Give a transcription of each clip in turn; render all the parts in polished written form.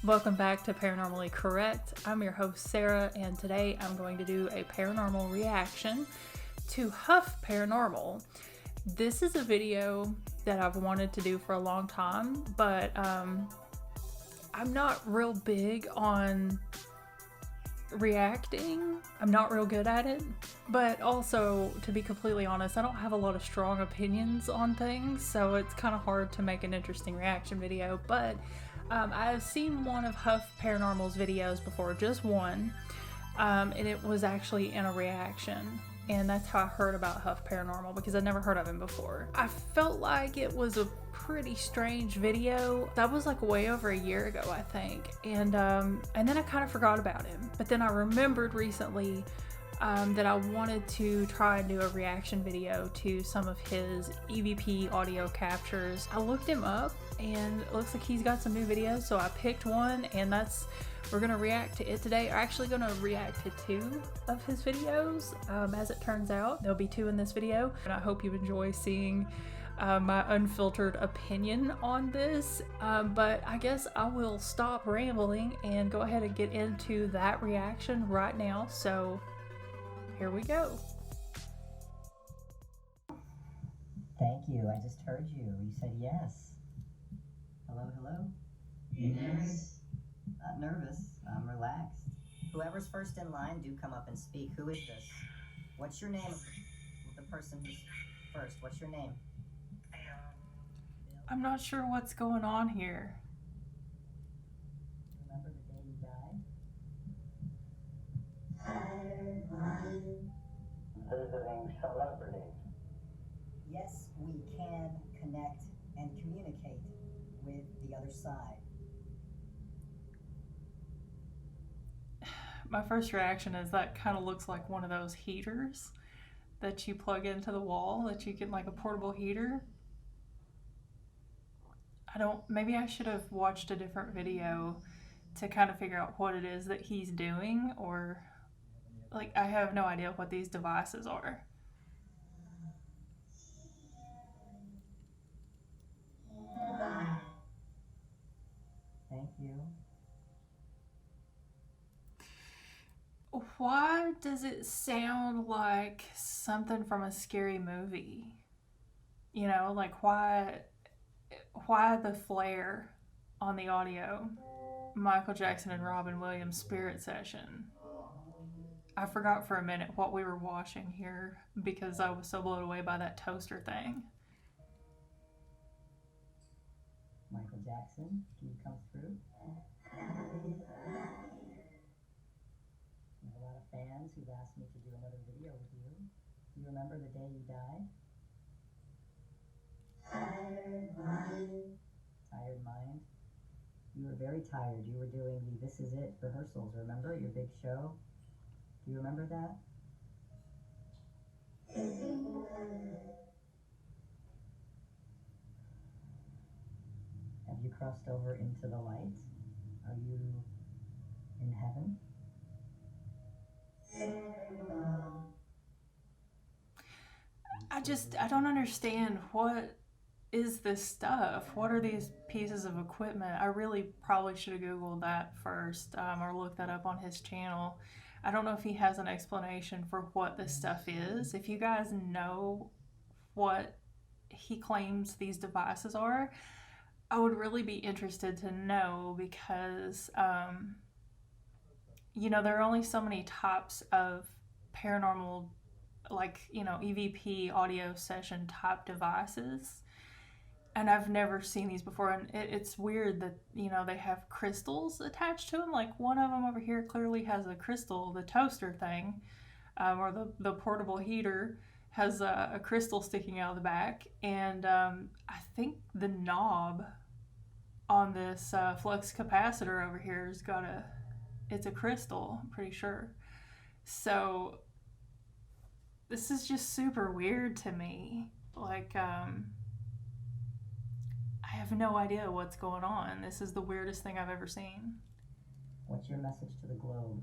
Welcome back to Paranormally Correct. I'm your host Sarah, and today I'm going to do a paranormal reaction to Huff Paranormal. This is a video that I've wanted to do for a long time, but I'm not real big on reacting. I'm not real good at it, but also, to be completely honest, I don't have a lot of strong opinions on things, so it's kind of hard to make an interesting reaction video. But I've seen one of Huff Paranormal's videos before, just one, and it was actually in a reaction, and that's how I heard about Huff Paranormal, because I'd never heard of him before. I felt like it was a pretty strange video. That was like way over a year ago, I think, and then I kind of forgot about him. But then I remembered recently that I wanted to try and do a reaction video to some of his EVP audio captures. I looked him up, and it looks like he's got some new videos, so I picked one, and we're gonna react to it today. We're actually gonna react to two of his videos, as it turns out. There'll be two in this video, and I hope you enjoy seeing my unfiltered opinion on this, but I guess I will stop rambling and go ahead and get into that reaction right now. So here we go. Thank you. I just heard you. You said yes. Hello, hello. You nervous? Not nervous. I'm relaxed. Whoever's first in line, do come up and speak. Who is this? What's your name? The person who's first. What's your name? I'm not sure what's going on here. Remember the day you died? Visiting celebrities. Yes, we can connect and communicate with the other side. My first reaction is that kind of looks like one of those heaters that you plug into the wall, that you get, like a portable heater. Maybe I should have watched a different video to kind of figure out what it is that he's doing, or like, I have no idea what these devices are. Thank you. Why does it sound like something from a scary movie? You know, like why the flare on the audio? Michael Jackson and Robin Williams Spirit Session. I forgot for a minute what we were watching here because I was so blown away by that toaster thing. Michael Jackson, can you come through? I have a lot of fans who've asked me to do another video with you. Do you remember the day you died? Tired mind? You were very tired. You were doing the This Is It rehearsals, remember? Your big show? Do you remember that? Have you crossed over into the light? Are you in heaven? I don't understand. What is this stuff? What are these pieces of equipment? I really probably should have Googled that first, or looked that up on his channel. I don't know if he has an explanation for what this stuff is. If you guys know what he claims these devices are, I would really be interested to know, because you know, there are only so many types of paranormal, like, you know, EVP audio session type devices, and I've never seen these before. And it's weird that, you know, they have crystals attached to them. Like, one of them over here clearly has a crystal, the toaster thing, or the portable heater has a crystal sticking out of the back, and I think the knob on this flux capacitor over here has got it's a crystal, I'm pretty sure. So this is just super weird to me. Like, I have no idea what's going on. This is the weirdest thing I've ever seen. What's your message to the globe?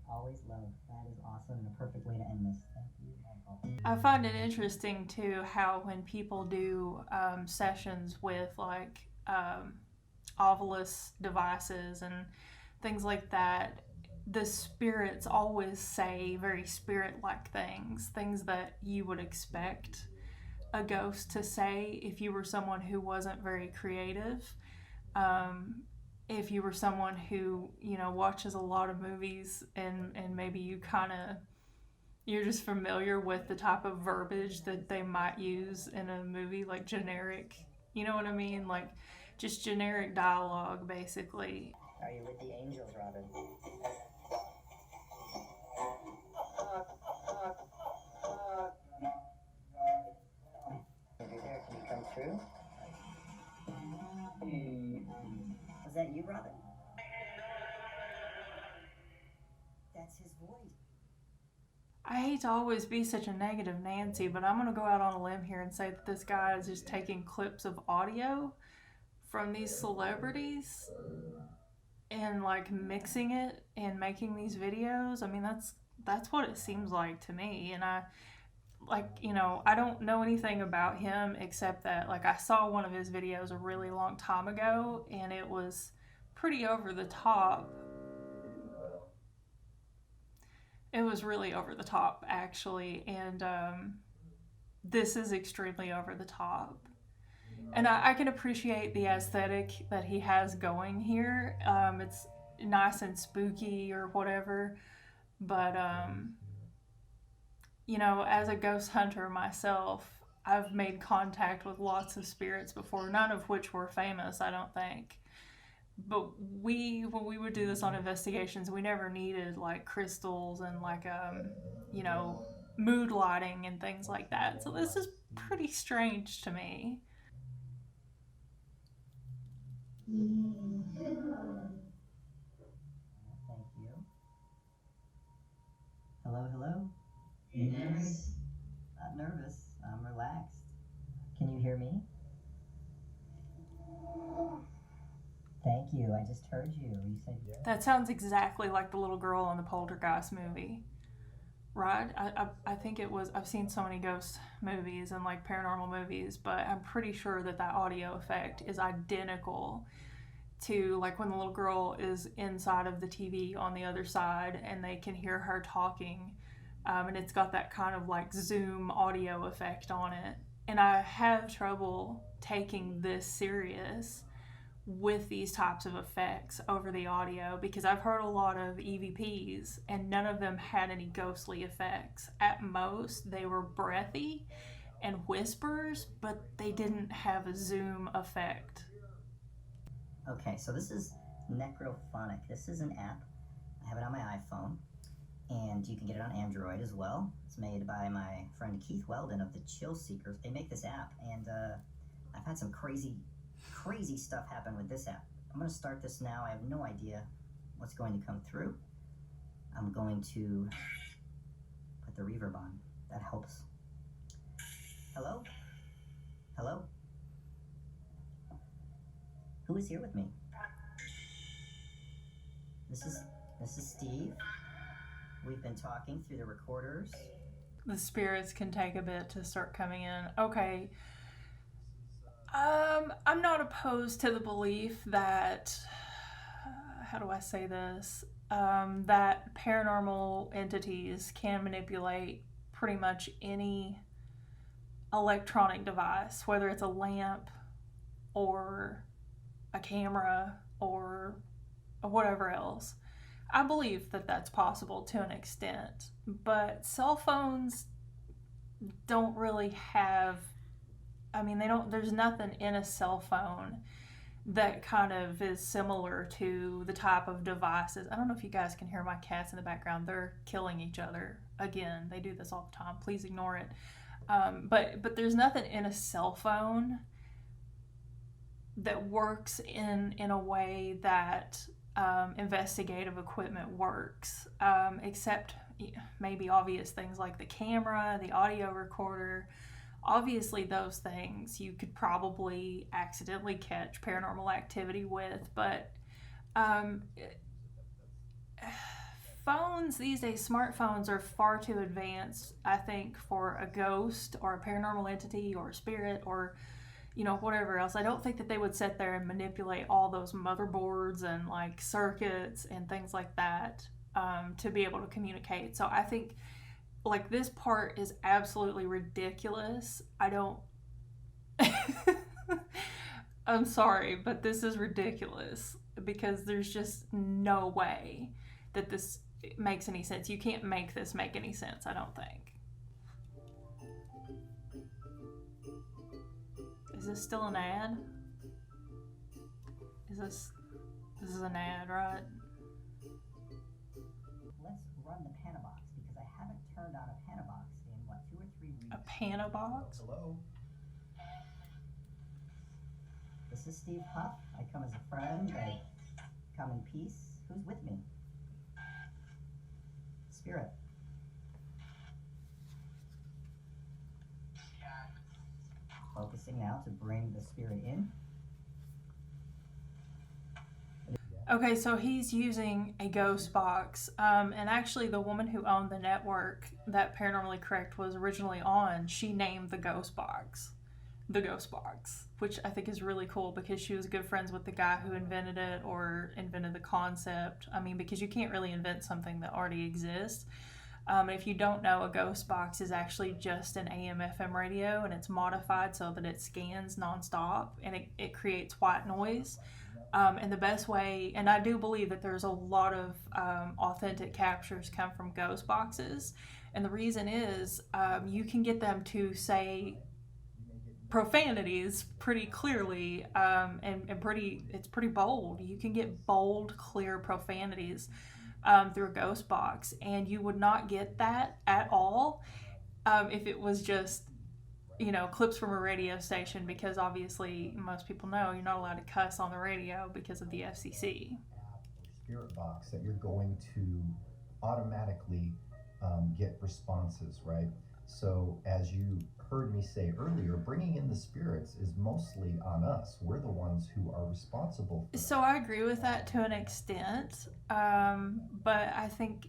All always love. That is awesome and a perfect way to end this. Thank you, Michael. I find it interesting too how when people do sessions with like ovilus devices and things like that, the spirits always say very spirit-like things that you would expect a ghost to say if you were someone who wasn't very creative. If you were someone who, you know, watches a lot of movies and maybe you're just familiar with the type of verbiage that they might use in a movie, like generic, you know what I mean? Like just generic dialogue, basically. Are you with the angels, Robin? If you're there, can you come through? Was that you, Robin? That's his voice. I hate to always be such a negative Nancy, but I'm going to go out on a limb here and say that this guy is just taking clips of audio from these celebrities and like mixing it and making these videos. I mean, that's what it seems like to me. And I don't know anything about him except that like I saw one of his videos a really long time ago and it was pretty over the top. It was really over the top, actually, and this is extremely over the top. And I can appreciate the aesthetic that he has going here. It's nice and spooky or whatever, but, you know, as a ghost hunter myself, I've made contact with lots of spirits before, none of which were famous, I don't think. But when we would do this on investigations, we never needed like crystals and like you know, mood lighting and things like that. So this is pretty strange to me. Thank you. Hello, hello. You nervous? Not nervous. I'm relaxed. Can you hear me? Thank you. I just heard you. You said yes. That sounds exactly like the little girl in the Poltergeist movie, right? I think it was. I've seen so many ghost movies and like paranormal movies, but I'm pretty sure that audio effect is identical to like when the little girl is inside of the TV on the other side and they can hear her talking, and it's got that kind of like Zoom audio effect on it. And I have trouble taking this serious with these types of effects over the audio because I've heard a lot of EVPs and none of them had any ghostly effects. At most, they were breathy and whispers, but they didn't have a Zoom effect. Okay, so this is Necrophonic. This is an app. I have it on my iPhone, and you can get it on Android as well. It's made by my friend Keith Weldon of the Chill Seekers. They make this app, and I've had some crazy stuff happen with this app. I'm going to start this now. I have no idea what's going to come through. I'm going to put the reverb on. That helps. Hello? Hello? Who is here with me? This is Steve. We've been talking through the recorders. The spirits can take a bit to start coming in. Okay. I'm not opposed to the belief that, how do I say this, that paranormal entities can manipulate pretty much any electronic device, whether it's a lamp or a camera or whatever else. I believe that that's possible to an extent, but cell phones don't really have, I mean, there's nothing in a cell phone that kind of is similar to the type of devices. I don't know if you guys can hear my cats in the background. They're killing each other. Again, they do this all the time. Please ignore it. But there's nothing in a cell phone that works in a way that investigative equipment works, except maybe obvious things like the camera, the audio recorder. Obviously, those things you could probably accidentally catch paranormal activity with, but phones these days, smartphones are far too advanced, I think, for a ghost or a paranormal entity or a spirit or, whatever else. I don't think that they would sit there and manipulate all those motherboards and like circuits and things like that to be able to communicate. So I think like this part is absolutely ridiculous. I don't. I'm sorry, but this is ridiculous because there's just no way that this makes any sense. You can't make this make any sense, I don't think. Is this still an ad? This is an ad, right? Let's run the Panabox because I haven't turned on a Panabox in 2 or 3 weeks. A Panabox? Hello. This is Steve Huff. I come as a friend. I come in peace. Who's with me? Spirit. Focusing now to bring the spirit in. Okay, so he's using a ghost box. And actually the woman who owned the network that Paranormally Correct was originally on, she named the ghost box the ghost box, which I think is really cool because she was good friends with the guy who invented it or invented the concept. I mean, because you can't really invent something that already exists. If you don't know, a ghost box is actually just an AM/FM radio, and it's modified so that it scans nonstop and it creates white noise. And the best way, and I do believe that there's a lot of authentic captures come from ghost boxes, and the reason is you can get them to say profanities pretty clearly, and it's pretty bold. You can get bold, clear profanities through a ghost box, and you would not get that at all if it was just clips from a radio station, because obviously most people know you're not allowed to cuss on the radio because of the FCC. Spirit box that you're going to automatically get responses, right? So as you heard me say earlier, bringing in the spirits is mostly on us. We're the ones who are responsible for that. So I agree with that to an extent, but I think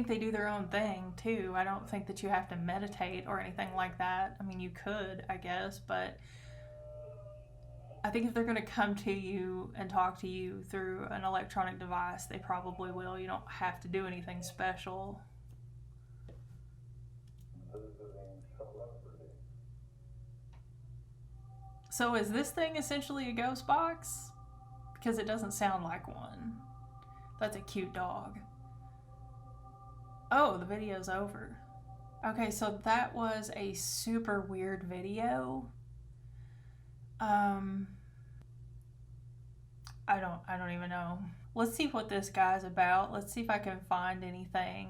they do their own thing too. I don't think that you have to meditate or anything like that. I mean, you could, I guess, but I think if they're going to come to you and talk to you through an electronic device, they probably will. You don't have to do anything special. So is this thing essentially a ghost box? Because it doesn't sound like one. That's a cute dog. Oh, the video's over. Okay, so that was a super weird video. I don't even know. Let's see what this guy's about. Let's see if I can find anything.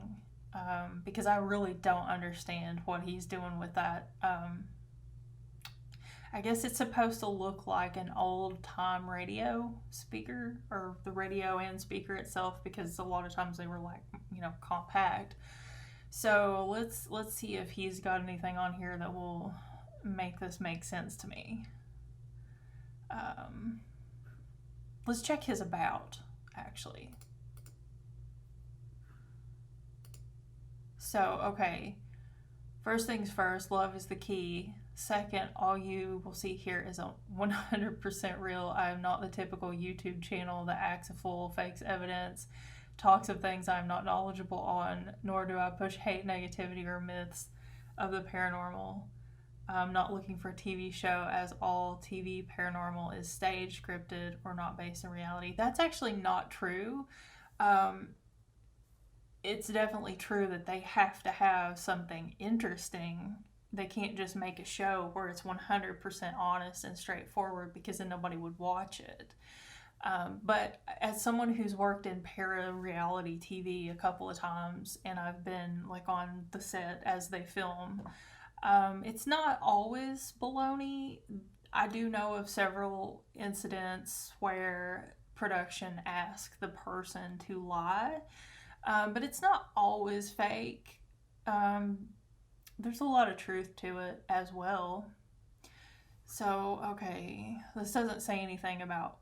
Because I really don't understand what he's doing with that. I guess it's supposed to look like an old time radio speaker, or the radio and speaker itself, because a lot of times they were like, compact. So let's see if he's got anything on here that will make this make sense to me. Let's check his about, actually. So, okay. First things first, love is the key. Second, all you will see here is a 100% real. I am not the typical YouTube channel that acts a fool, fakes evidence, talks of things I'm not knowledgeable on, nor do I push hate, negativity, or myths of the paranormal. I'm not looking for a TV show, as all TV paranormal is staged, scripted, or not based in reality. That's actually not true. It's definitely true that they have to have something interesting. They can't just make a show where it's 100% honest and straightforward, because then nobody would watch it. But as someone who's worked in para-reality TV a couple of times, and I've been like on the set as they film, it's not always baloney. I do know of several incidents where production asked the person to lie, but it's not always fake. There's a lot of truth to it as well. So, okay, this doesn't say anything about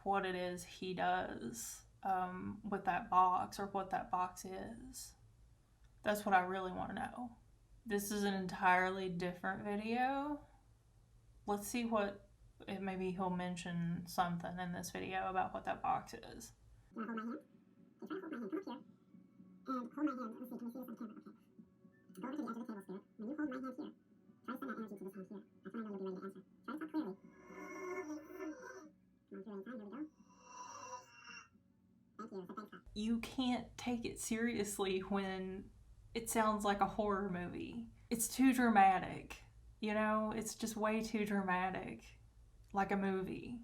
what it is he does. with that box, or what that box is. That's what I really want to know. This is an entirely different video. Let's see what, maybe he'll mention something in this video about what that box is. You want to hold my hand? Okay, try to hold my hand. Come up here. And hold my hand. Let's see, can you see this on camera? Okay. Go over to the edge of the table, Spirit. When you hold my hand here, try to send that energy to this hand here. That's when I know you'll be ready to answer. Try to talk clearly. Come on, through any time. Here we go. Thank you. So thanks, God. You can't take it seriously when it sounds like a horror movie. It's too dramatic. You know, it's just way too dramatic. Like a movie.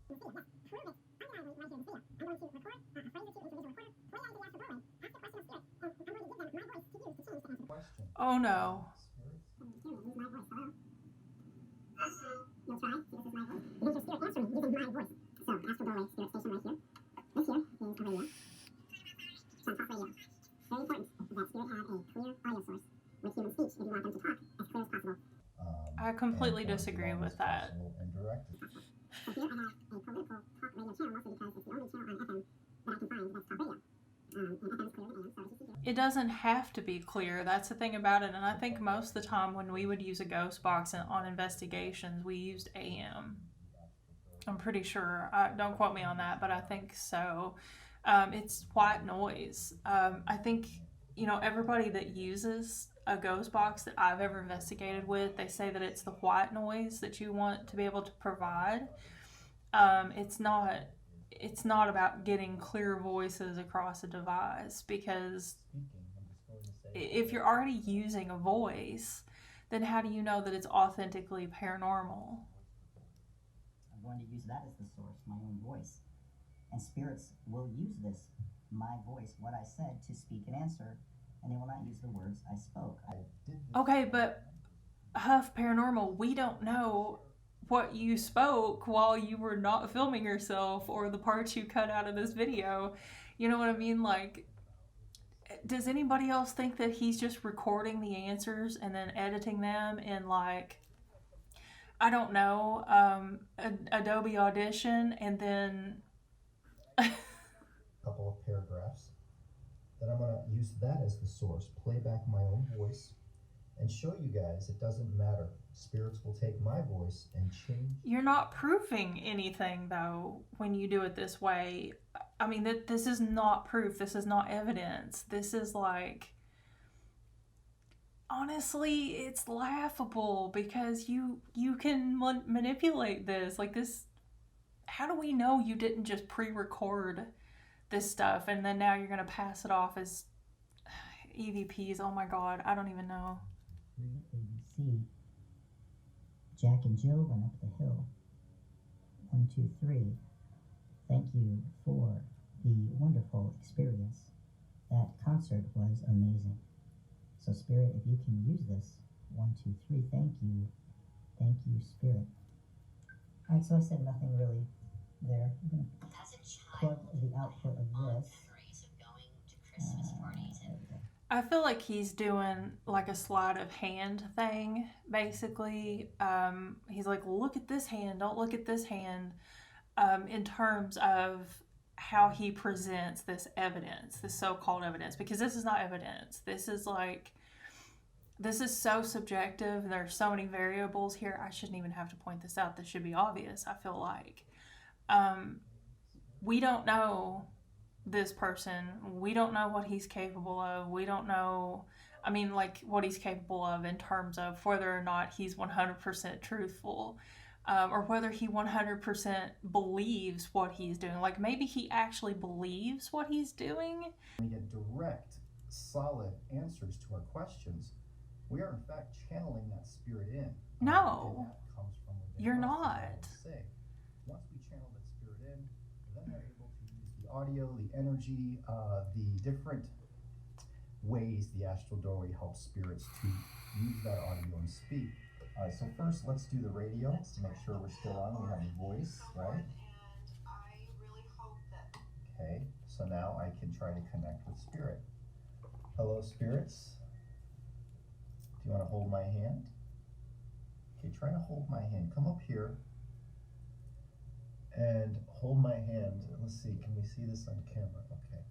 You see it, yes. Prove it. I'm going to right here to see it. I'm going to record a phrase or two into a visual recorder. Play out into the astral doorway. Ask the question of Spirit. And I'm going to give them my voice to use to change the answer. Question. Oh no. Use my voice. Hello. You'll try. See, this is my voice. You can hear Spirit answer me using my voice. So, astral doorway, Spirit station right here. This here is a radio. Sound talk radio. Very important that Spirit have a clear audio source with human speech if you want them to talk as clear as possible. I completely disagree with that. And directed. So here I have a political talk radio channel, mostly because it's the only channel on FM that I can find that's talk radio. And FM is clearly AM, so this is here. It doesn't have to be clear. That's the thing about it. And I think most of the time when we would use a ghost box on investigations, we used AM. I'm pretty sure. Don't quote me on that, but I think so. It's white noise. I think, you know, everybody that uses a ghost box that I've ever investigated with, they say that it's the white noise that you want to be able to provide. It's not about getting clear voices across a device, because if you're already using a voice, then how do you know that it's authentically paranormal? I'm going to use that as the source, my own voice. And spirits will use this, my voice, what I said, to speak an answer, and they will not use the words I spoke. Okay, but Huff Paranormal, we don't know what you spoke while you were not filming yourself, or the parts you cut out of this video. You know what I mean? Like, does anybody else think that he's just recording the answers and then editing them in, like, I don't know, Adobe Audition, and then Couple of paragraphs. Then I'm going to use that as the source, play back my own voice, and show you guys it doesn't matter. Spirits will take my voice and change. You're not proving anything, though, when you do it this way. I mean, this is not proof. This is not evidence. This is like, honestly, it's laughable, because you can manipulate this. Like, this, how do we know you didn't just pre-record this stuff and then now you're going to pass it off as EVPs? Oh my God, I don't even know. ABC. Jack and Jill went up the hill. 1, 2, 3. Thank you for the wonderful experience. That concert was amazing. So Spirit, if you can use this. 1, 2, 3. Thank you. Thank you, Spirit. Alright, so I said nothing really there. I'm going to plug the output of this. I feel like he's doing like a sleight of hand thing, basically. He's like, look at this hand, don't look at this hand, in terms of how he presents this evidence, this so-called evidence, because this is not evidence. This is like, this is so subjective. There's so many variables here. I shouldn't even have to point this out. This should be obvious, I feel like. We don't know this person. We don't know what he's capable of. We don't know, I mean, like, what he's capable of in terms of whether or not he's 100% truthful, or whether he 100% believes what he's doing. Like, maybe he actually believes what he's doing. We get direct, solid answers to our questions. We are in fact channeling that spirit in. No, And that comes from within you're us, not. I would say. Once we channel that spirit in, then they're able to use the audio, the energy, the different ways the astral doorway helps spirits to use that audio and speak. All right, so first let's do the radio to make sure we're still on. We have a voice, right? Okay, so now I can try to connect with spirit. Hello, spirits. Do you want to hold my hand? Okay, try to hold my hand. Come up here. And hold my hand. Let's see, can we see this on camera? Okay.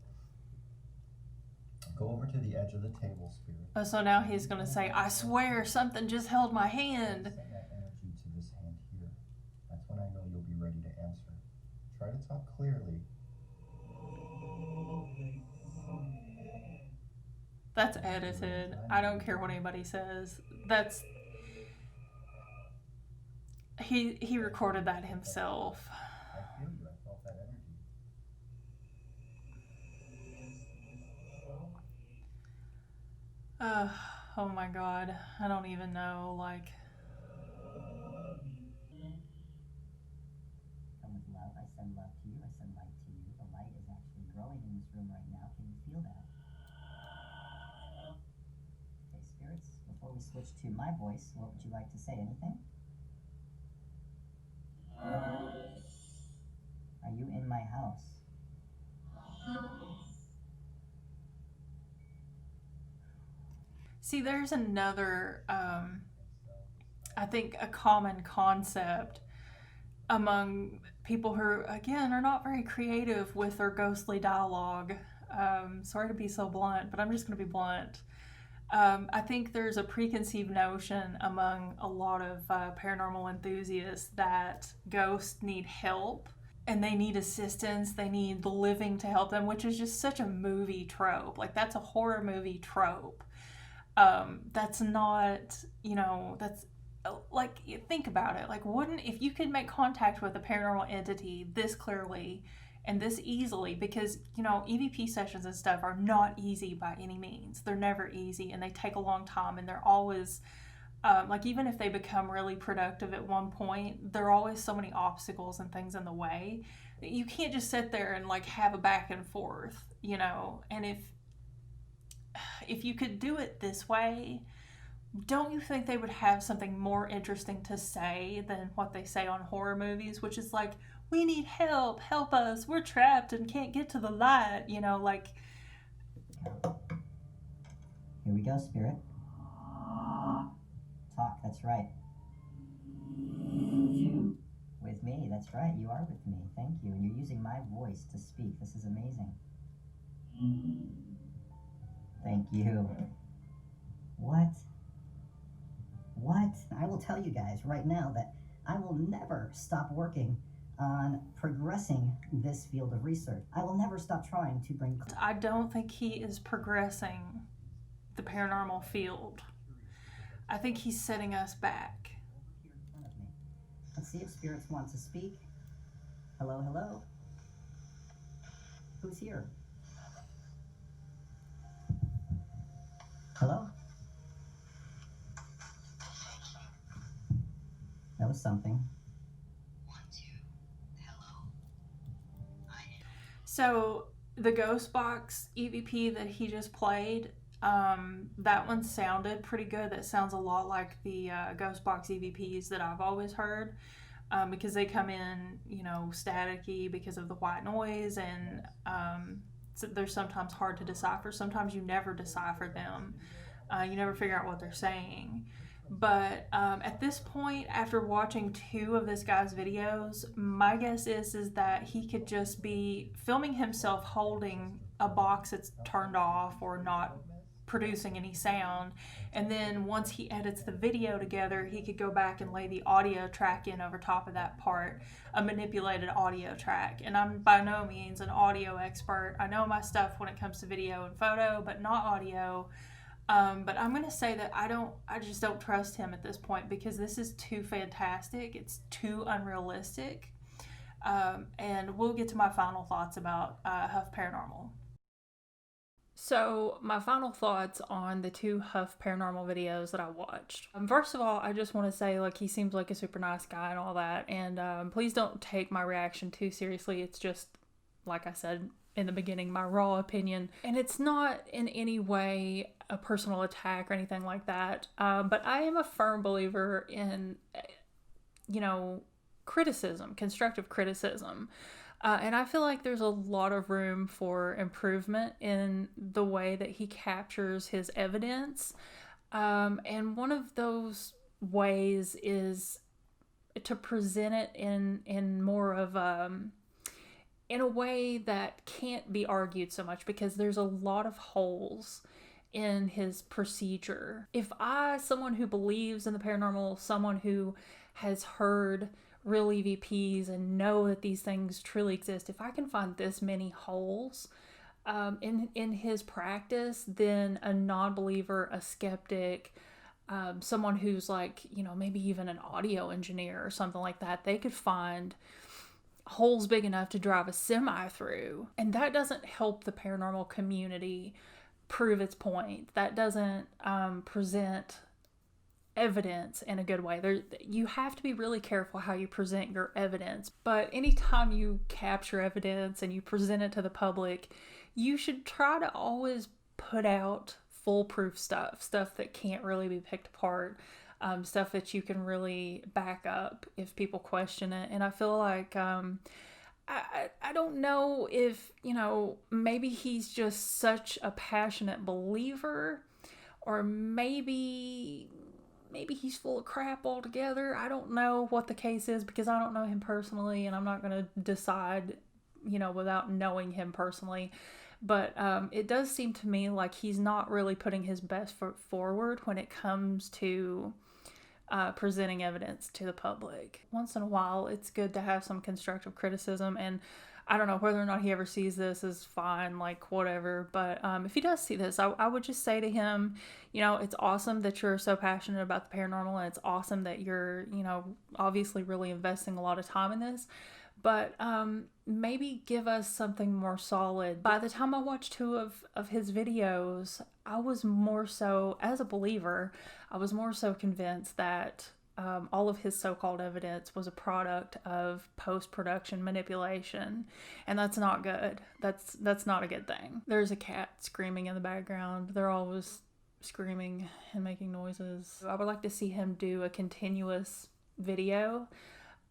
Go over to the edge of the table, Spirit. Oh, so now he's going to say, I swear something just held my hand. Send that energy to this hand here. That's when I know you'll be ready to answer. Try to talk clearly. That's edited. I don't care what anybody says. He recorded that himself. I feel you. I felt that energy. Oh my God. I don't even know, like... Come with love. I send love to you. I send light to you. The light is actually growing in this room right now. Can you feel that? Okay, spirits, before we switch to my voice, what would you like to say? Anything? Are you in my house? See, there's another, I think, a common concept among people who, again, are not very creative with their ghostly dialogue. Sorry to be so blunt, but I'm just going to be blunt. I think there's a preconceived notion among a lot of paranormal enthusiasts that ghosts need help and they need assistance. They need the living to help them, which is just such a movie trope. Like, that's a horror movie trope. That's not, that's like, think about it. Like, if you could make contact with a paranormal entity this clearly and this easily, because, EVP sessions and stuff are not easy by any means. They're never easy, and they take a long time, and they're always, like, even if they become really productive at one point, there are always so many obstacles and things in the way that you can't just sit there and, like, have a back and forth, and if you could do it this way, don't you think they would have something more interesting to say than what they say on horror movies, which is like, we need help us, we're trapped and can't get to the light, like... Here we go, spirit. Talk, that's right. With me, that's right, you are with me, thank you. And you're using my voice to speak, this is amazing. Thank you. What? I will tell you guys right now that I will never stop working on progressing this field of research. I will never stop trying to bring... I don't think he is progressing the paranormal field. I think he's setting us back. Here in front of me. Let's see if spirits want to speak. Hello, hello. Who's here? Hello? That was something. So the Ghost Box EVP that he just played, that one sounded pretty good. That sounds a lot like the Ghost Box EVPs that I've always heard, because they come in, staticky because of the white noise, and so they're sometimes hard to decipher. Sometimes you never decipher them. You never figure out what they're saying. But at this point, after watching 2 of this guy's videos, my guess is that he could just be filming himself holding a box that's turned off or not producing any sound. And then once he edits the video together, he could go back and lay the audio track in over top of that part, a manipulated audio track. And I'm by no means an audio expert. I know my stuff when it comes to video and photo, but not audio. But I'm going to say that I just don't trust him at this point, because this is too fantastic. It's too unrealistic. And we'll get to my final thoughts about Huff Paranormal. So my final thoughts on the 2 Huff Paranormal videos that I watched. First of all, I just want to say, like, he seems like a super nice guy and all that. And please don't take my reaction too seriously. It's just, like I said in the beginning, my raw opinion. And it's not in any way a personal attack or anything like that. But I am a firm believer in, criticism, constructive criticism. And I feel like there's a lot of room for improvement in the way that he captures his evidence. And one of those ways is to present it in more of in a way that can't be argued so much, because there's a lot of holes in his procedure. If someone who believes in the paranormal, someone who has heard real EVPs and know that these things truly exist, if I can find this many holes in his practice, then a non-believer, a skeptic, someone who's like, maybe even an audio engineer or something like that, they could find holes big enough to drive a semi through. And that doesn't help the paranormal community prove its point. That doesn't present evidence in a good way. You have to be really careful how you present your evidence. But anytime you capture evidence and you present it to the public, you should try to always put out foolproof stuff that can't really be picked apart, stuff that you can really back up if people question it. And I feel like I don't know if, maybe he's just such a passionate believer, or maybe he's full of crap altogether. I don't know what the case is, because I don't know him personally, and I'm not going to decide, without knowing him personally. But it does seem to me like he's not really putting his best foot forward when it comes to presenting evidence to the public. Once in a while, it's good to have some constructive criticism, and I don't know whether or not he ever sees this is fine, like whatever. But if he does see this, I would just say to him, it's awesome that you're so passionate about the paranormal, and it's awesome that you're, obviously really investing a lot of time in this. But maybe give us something more solid. By the time I watched 2 of his videos, I was more so, as a believer, I was more so convinced that all of his so-called evidence was a product of post-production manipulation, and that's not good. That's not a good thing. There's a cat screaming in the background. They're always screaming and making noises. I would like to see him do a continuous video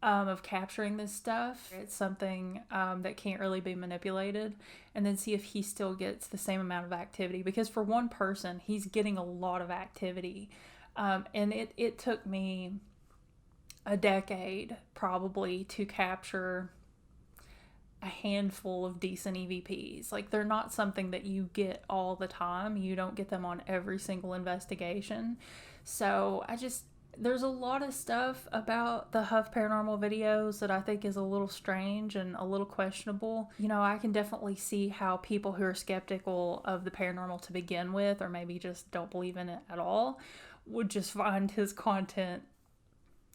of capturing this stuff. It's something that can't really be manipulated, and then see if he still gets the same amount of activity, because for one person, he's getting a lot of activity. And it took me a decade probably to capture a handful of decent EVPs. Like, they're not something that you get all the time. You don't get them on every single investigation. So there's a lot of stuff about the Huff Paranormal videos that I think is a little strange and a little questionable. I can definitely see how people who are skeptical of the paranormal to begin with, or maybe just don't believe in it at all, would just find his content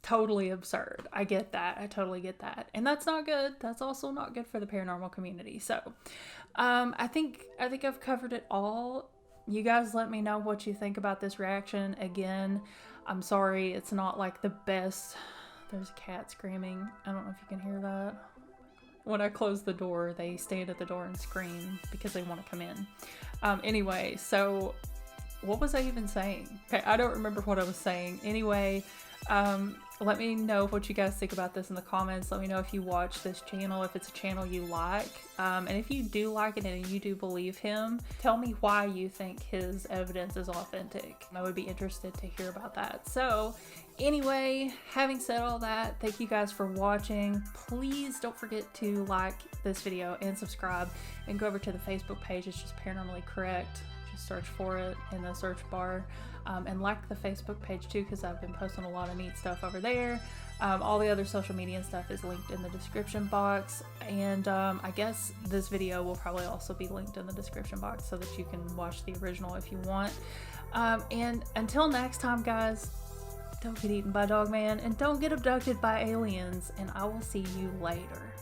totally absurd. I get that. I totally get that. And that's not good. That's also not good for the paranormal community. So I think I've covered it all. You guys let me know what you think about this reaction. Again, I'm sorry it's not like the best. There's a cat screaming. I don't know if you can hear that. When I close the door, they stand at the door and scream because they want to come in. Anyway, so what was I even saying? Okay, I don't remember what I was saying. Anyway, let me know what you guys think about this in the comments. Let me know if you watch this channel, if it's a channel you like. And if you do like it and you do believe him, tell me why you think his evidence is authentic. I would be interested to hear about that. So anyway, having said all that, thank you guys for watching. Please don't forget to like this video and subscribe, and go over to the Facebook page. It's just Paranormally Correct. Just search for it in the search bar. And like the Facebook page too, because I've been posting a lot of neat stuff over there. All the other social media and stuff is linked in the description box, and I guess this video will probably also be linked in the description box so that you can watch the original if you want. And until next time, guys, don't get eaten by Dogman, and don't get abducted by aliens, and I will see you later.